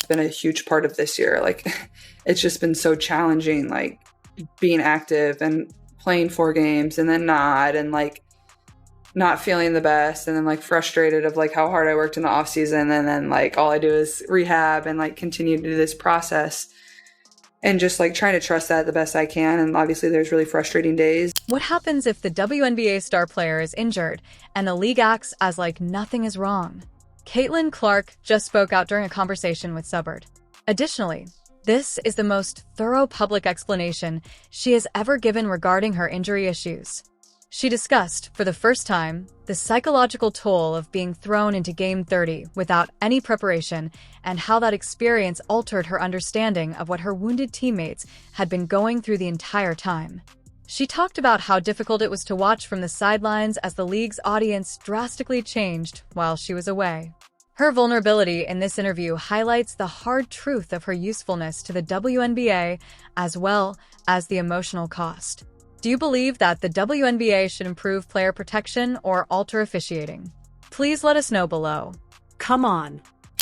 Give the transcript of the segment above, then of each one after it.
been a huge part of this year. Like, it's just been so challenging, like being active and playing 4 games and then not, and like not feeling the best, and then like frustrated of like how hard I worked in the off season. And then like all I do is rehab and like continue to do this process and just like trying to trust that the best I can. And obviously there's really frustrating days. What happens if the WNBA star player is injured and the league acts as like nothing is wrong? Caitlin Clark just spoke out during a conversation with Subbard. Additionally, this is the most thorough public explanation she has ever given regarding her injury issues. She discussed, for the first time, the psychological toll of being thrown into Game 30 without any preparation and how that experience altered her understanding of what her wounded teammates had been going through the entire time. She talked about how difficult it was to watch from the sidelines as the league's audience drastically changed while she was away. Her vulnerability in this interview highlights the hard truth of her usefulness to the WNBA as well as the emotional cost. Do you believe that the WNBA should improve player protection or alter officiating? Please let us know below. Come on.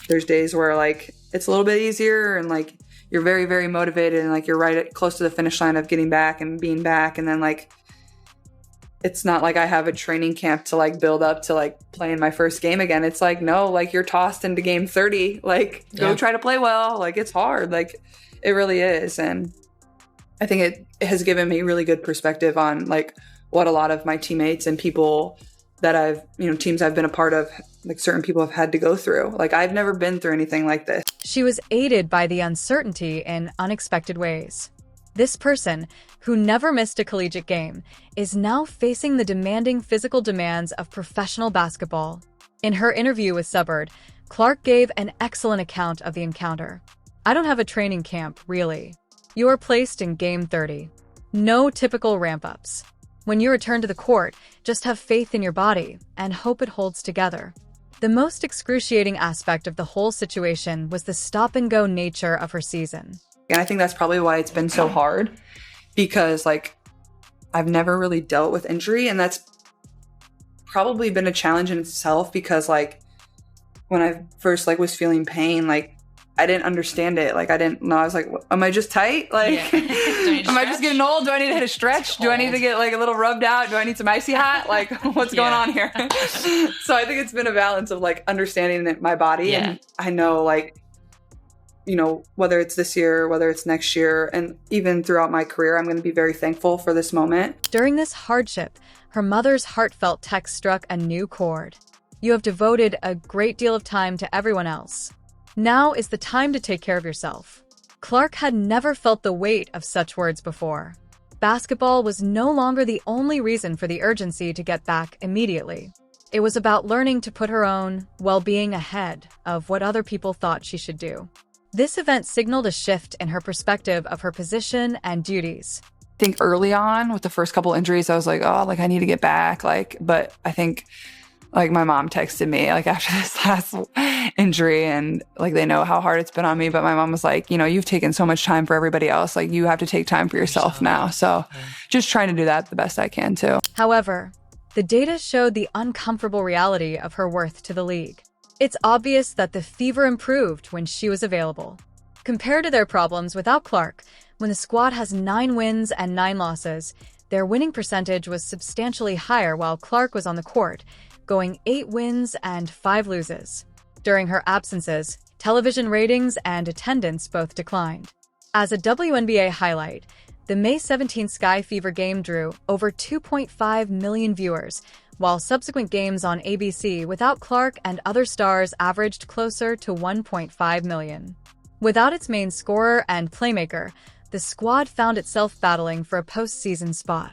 There's days where like it's a little bit easier and like you're very, very motivated and like you're close to the finish line of getting back and being back. And then like, it's not like I have a training camp to like build up to like playing my first game again. It's like, no, like you're tossed into Game 30, like go try to play well. Like it's hard. Like it really is. And I think it has given me really good perspective on like what a lot of my teammates and people that I've, teams I've been a part of, like certain people have had to go through. Like I've never been through anything like this. She was aided by the uncertainty in unexpected ways. This person, who never missed a collegiate game, is now facing the demanding physical demands of professional basketball. In her interview with Subbard, Clark gave an excellent account of the encounter. "I don't have a training camp, really. You are placed in Game 30. No typical ramp-ups. When you return to the court, just have faith in your body and hope it holds together." The most excruciating aspect of the whole situation was the stop-and-go nature of her season. And I think that's probably why it's been so hard, because like I've never really dealt with injury, and that's probably been a challenge in itself, because like when I first like was feeling pain, like I didn't understand it. Like I didn't know. I was like, am I just tight? Like, am I just getting old? Do I need to hit a stretch? Do I need to get like a little rubbed out? Do I need some icy hot? Like what's going on here? So I think it's been a balance of like understanding my body. And I know like, whether it's this year, whether it's next year, and even throughout my career, I'm going to be very thankful for this moment. During this hardship, her mother's heartfelt text struck a new chord. "You have devoted a great deal of time to everyone else. Now is the time to take care of yourself." Clark had never felt the weight of such words before. Basketball was no longer the only reason for the urgency to get back immediately. It was about learning to put her own well-being ahead of what other people thought she should do. This event signaled a shift in her perspective of her position and duties. I think early on with the first couple injuries, I was like, oh, like I need to get back. But I think like my mom texted me like after this last injury, and like they know how hard it's been on me. But my mom was like, you've taken so much time for everybody else. Like you have to take time for yourself now. So just trying to do that the best I can too. However, the data showed the uncomfortable reality of her worth to the league. It's obvious that the fever improved when she was available. Compared to their problems without Clark, when the squad has 9 wins and 9 losses, their winning percentage was substantially higher while Clark was on the court, going 8 wins and 5 loses. During her absences, television ratings and attendance both declined. As a WNBA highlight, the May 17 Sky Fever game drew over 2.5 million viewers, while subsequent games on ABC without Clark and other stars averaged closer to 1.5 million. Without its main scorer and playmaker, the squad found itself battling for a postseason spot.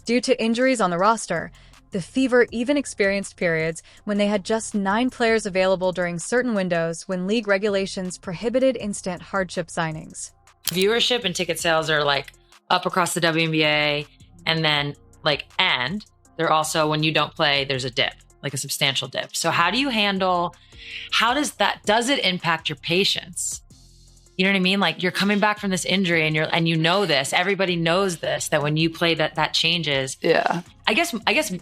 Due to injuries on the roster, the Fever even experienced periods when they had just 9 players available during certain windows when league regulations prohibited instant hardship signings. Viewership and ticket sales are like up across the WNBA, and then and they're also, when you don't play, there's a dip, like a substantial dip. So how do you handle, does it impact your patience? You know what I mean? Like you're coming back from this injury and you know this, everybody knows this, that when you play that changes. Yeah. I guess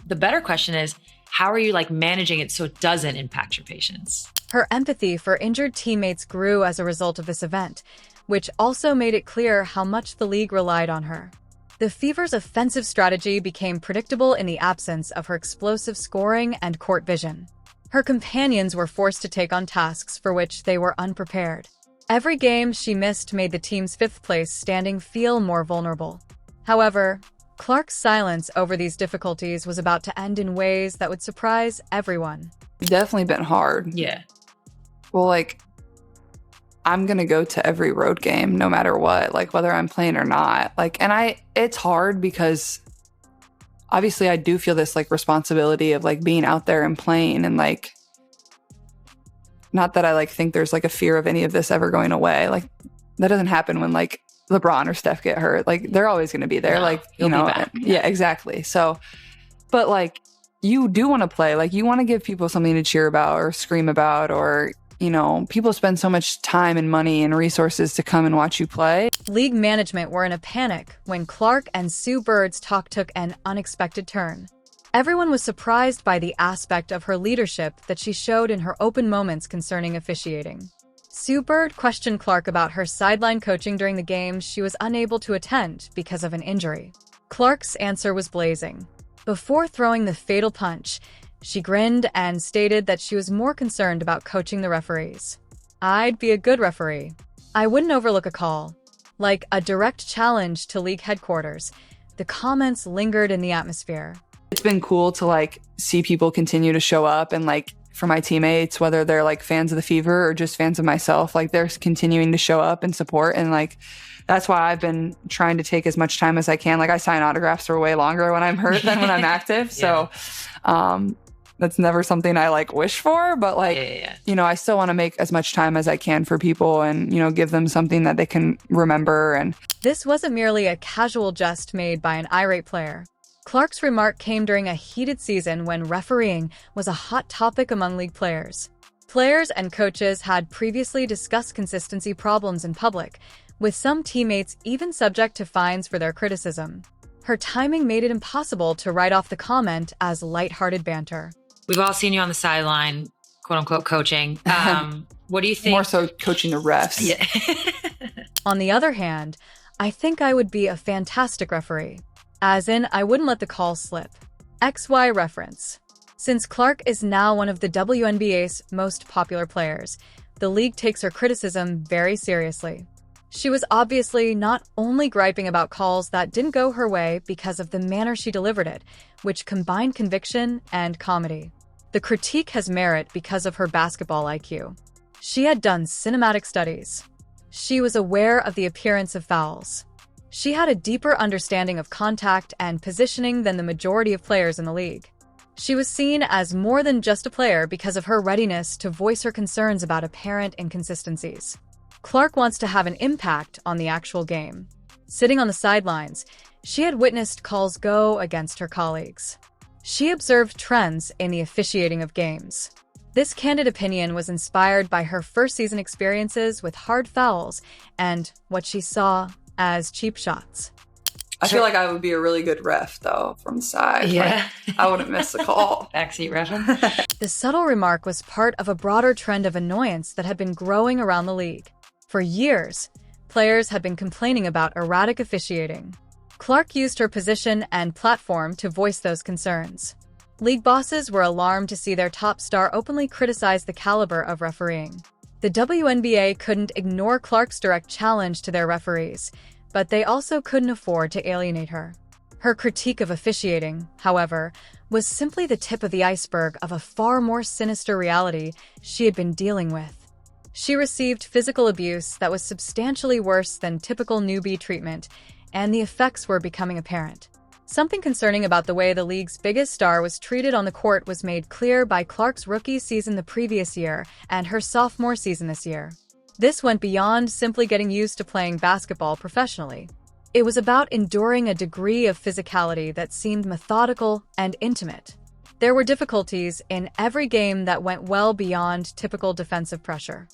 the better question is, how are you like managing it so it doesn't impact your patience? Her empathy for injured teammates grew as a result of this event, which also made it clear how much the league relied on her. The Fever's offensive strategy became predictable in the absence of her explosive scoring and court vision. Her companions were forced to take on tasks for which they were unprepared. Every game she missed made the team's fifth-place standing feel more vulnerable. However, Clark's silence over these difficulties was about to end in ways that would surprise everyone. Definitely been hard. Yeah. Well, like, I'm going to go to every road game no matter what, like whether I'm playing or not. Like, and it's hard because obviously I do feel this like responsibility of like being out there and playing, and like, not that I like think there's like a fear of any of this ever going away. Like, that doesn't happen when like LeBron or Steph get hurt. Like, they're always going to be there. No, like, he'll be back. Yeah, exactly. So, but like, you do want to play. Like, you want to give people something to cheer about or scream about, or, you know, people spend so much time and money and resources to come and watch you play. League management were in a panic when Clark and Sue Bird's talk took an unexpected turn. Everyone was surprised by the aspect of her leadership that she showed in her open moments concerning officiating. Sue Bird questioned Clark about her sideline coaching during the games she was unable to attend because of an injury. Clark's answer was blazing. Before throwing the fatal punch, she grinned and stated that she was more concerned about coaching the referees. "I'd be a good referee. I wouldn't overlook a call." Like a direct challenge to league headquarters, the comments lingered in the atmosphere. It's been cool to like see people continue to show up, and like for my teammates, whether they're like fans of the Fever or just fans of myself, like they're continuing to show up and support. And like, that's why I've been trying to take as much time as I can. Like, I sign autographs for way longer when I'm hurt than when I'm active. Yeah. So, that's never something I like wish for, but like, you know, I still want to make as much time as I can for people and, you know, give them something that they can remember. And this wasn't merely a casual jest made by an irate player. Clark's remark came during a heated season when refereeing was a hot topic among league players. Players and coaches had previously discussed consistency problems in public, with some teammates even subject to fines for their criticism. Her timing made it impossible to write off the comment as lighthearted banter. We've all seen you on the sideline, quote unquote, coaching. What do you think? More so coaching the refs. Yeah. On the other hand, I think I would be a fantastic referee. As in, I wouldn't let the call slip. XY reference. Since Clark is now one of the WNBA's most popular players, the league takes her criticism very seriously. She was obviously not only griping about calls that didn't go her way because of the manner she delivered it, which combined conviction and comedy. The critique has merit because of her basketball IQ. She had done cinematic studies. She was aware of the appearance of fouls. She had a deeper understanding of contact and positioning than the majority of players in the league. She was seen as more than just a player because of her readiness to voice her concerns about apparent inconsistencies. Clark wants to have an impact on the actual game. Sitting on the sidelines, she had witnessed calls go against her colleagues. She observed trends in the officiating of games. This candid opinion was inspired by her first season experiences with hard fouls and what she saw as cheap shots. I feel like I would be a really good ref, though, from the side. Yeah. Like, I wouldn't miss the call. Backseat ref. The subtle remark was part of a broader trend of annoyance that had been growing around the league. For years, players had been complaining about erratic officiating. Clark used her position and platform to voice those concerns. League bosses were alarmed to see their top star openly criticize the caliber of refereeing. The WNBA couldn't ignore Clark's direct challenge to their referees, but they also couldn't afford to alienate her. Her critique of officiating, however, was simply the tip of the iceberg of a far more sinister reality she had been dealing with. She received physical abuse that was substantially worse than typical newbie treatment, and the effects were becoming apparent. Something concerning about the way the league's biggest star was treated on the court was made clear by Clark's rookie season the previous year and her sophomore season this year. This went beyond simply getting used to playing basketball professionally. It was about enduring a degree of physicality that seemed methodical and intimate. There were difficulties in every game that went well beyond typical defensive pressure.